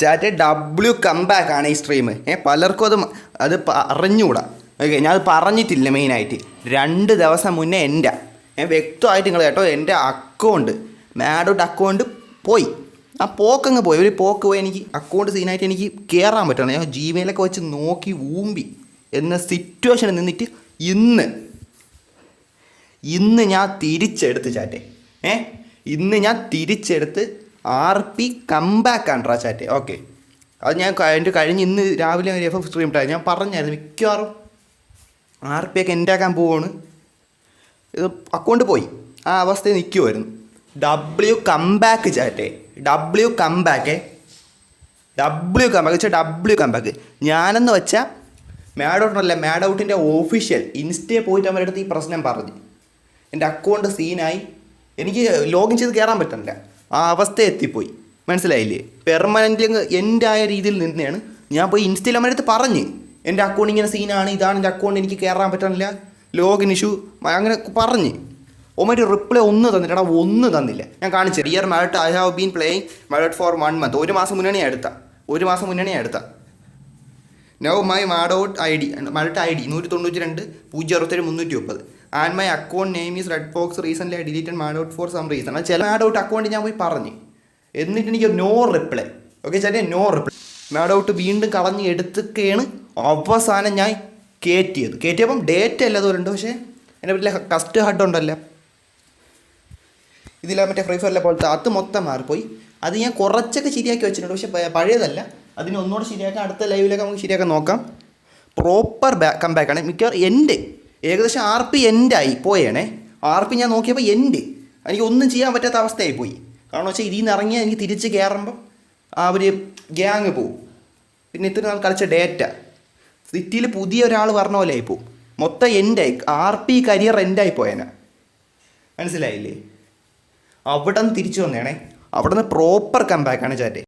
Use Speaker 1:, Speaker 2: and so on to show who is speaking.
Speaker 1: Chat W comeback ആണ് ഈ stream. പലർക്കും അത് അറിഞ്ഞുകൂടാ. ഓക്കെ, ഞാനത് പറഞ്ഞിട്ടില്ല. മെയിനായിട്ട് 2 ദിവസം മുന്നേ എൻ്റെ വ്യക്തമായിട്ട് നിങ്ങൾ കേട്ടോ, എൻ്റെ അക്കൗണ്ട് മാഡോട്ട് അക്കൗണ്ട് പോയി. ആ പോക്കങ്ങ് പോയി. ഒരു പോക്ക് പോയി. എനിക്ക് അക്കൗണ്ട് സീനായിട്ട് എനിക്ക് കയറാൻ പറ്റണം. ഞാൻ ജിമെയിലൊക്കെ വെച്ച് നോക്കി ഊമ്പി എന്ന സിറ്റുവേഷനിൽ നിന്നിട്ട് ഇന്ന് ഞാൻ തിരിച്ചെടുത്ത് ചാറ്റെ. ഇന്ന് ഞാൻ തിരിച്ചെടുത്ത് RP കംബാക്ക് ആണ് ചാറ്റെ. ഓക്കെ, അത് ഞാൻ എൻ്റെ കഴിഞ്ഞ് ഇന്ന് രാവിലെ FF സ്ട്രീം ഇട്ടായിരുന്നു. ഞാൻ പറഞ്ഞായിരുന്നു മിക്കവാറും RP ഒക്കെ എൻ്റെ ആക്കാൻ പോവാണ്. ഇത് അക്കൗണ്ട് പോയി. ആ അവസ്ഥയിൽ നിൽക്കുമായിരുന്നു. ഡബ്ല്യു കംബാക്ക് ചാറ്റെ. ഡബ്ല്യു കംബാക്ക് വെച്ചാൽ ഡബ്ല്യു കംബാക്ക്. ഞാനെന്ന് വെച്ചാൽ മാഡൗട്ടിനല്ല, മാഡൗട്ടിൻ്റെ ഒഫീഷ്യൽ ഇൻസ്റ്റയിൽ പോയിട്ട് അവരുടെ അടുത്ത് ഈ പ്രശ്നം പറഞ്ഞു. എൻ്റെ അക്കൗണ്ട് സീനായി, എനിക്ക് ലോഗിൻ ചെയ്ത് കയറാൻ പറ്റുന്നില്ല. ആ അവസ്ഥ എത്തിപ്പോയി. മനസ്സിലായില്ലേ? പെർമനൻ്റ് എൻ്റെ ആയ രീതിയിൽ നിന്നാണ് ഞാൻ പോയി ഇൻസ്റ്റയിൽ അവരുടെ അടുത്ത് പറഞ്ഞ് എൻ്റെ അക്കൗണ്ട് ഇങ്ങനെ സീനാണ്, ഇതാണ് എൻ്റെ അക്കൗണ്ട്, എനിക്ക് കയറാൻ പറ്റുന്നില്ല, ലോഗിൻ ഇഷ്യൂ അങ്ങനെ പറഞ്ഞ്. ഒന്നൊരു റിപ്ലൈ ഒന്നും തന്നില്ല. ഒന്നും തന്നില്ല. ഞാൻ കാണിച്ചു. ഇയർ Madout I have been playing Madout for 1 month. 1 മാസം മുന്നേ എടുത്ത now my Madout ID 192 067 330 and my account name is red fox. Recently I deleted Madout for some reason. അത് ചില മാഡോട്ട് അക്കൗണ്ട് ഞാൻ പോയി പറഞ്ഞ്, എന്നിട്ട് എനിക്ക് നോ റിപ്ലൈ. ഓക്കെ ചേട്ടാ, നോ റിപ്ലൈ. മാഡോട്ട് വീണ്ടും കളഞ്ഞ് എടുത്തൊക്കെയാണ് അവസാനം ഞാൻ കയറ്റിയപ്പം ഡേറ്റ് അല്ല അതുകൊണ്ട്. പക്ഷേ എൻ്റെ വീട്ടിലെ കസ്റ്റ് ഹഡ് ഉണ്ടല്ലോ, ഇതിലെ മറ്റേ ഫ്രീ ഫയറിലെ പോലത്തെ, അത് മൊത്തം മാറിപ്പോയി. അത് ഞാൻ കുറച്ചൊക്കെ ശരിയാക്കി വെച്ചിട്ടുണ്ട്. പക്ഷേ പഴയതല്ല. അതിന് ഒന്നുകൂടെ ശരിയാക്കാം. അടുത്ത ലൈവിലൊക്കെ നമുക്ക് ശരിയാക്കാൻ നോക്കാം. പ്രോപ്പർ കംബാക്കാണ് മിക്കവാറും. ഏകദേശം RP എൻഡായി പോയേണേ. RP ഞാൻ നോക്കിയപ്പോൾ എനിക്ക് ഒന്നും ചെയ്യാൻ പറ്റാത്ത അവസ്ഥയായി പോയി. കാരണം വെച്ചാൽ ഇതിൽ നിന്ന് ഇറങ്ങിയാൽ എനിക്ക് തിരിച്ച് കയറുമ്പം ആ ഒരു ഗ്യാങ് പോവും. പിന്നെ ഇത്ര നാൾ കളിച്ച ഡേറ്റ സിറ്റിയിൽ പുതിയ ഒരാൾ പറഞ്ഞ പോലെ ആയിപ്പോവും. മൊത്തം എൻഡായി. RP കരിയർ എൻഡായി പോയേനെ. മനസ്സിലായില്ലേ? അവിടെ നിന്ന് തിരിച്ചു വന്നേണേ. അവിടെ നിന്ന് പ്രോപ്പർ കംബാക്കാണ് ചാറ്റെ.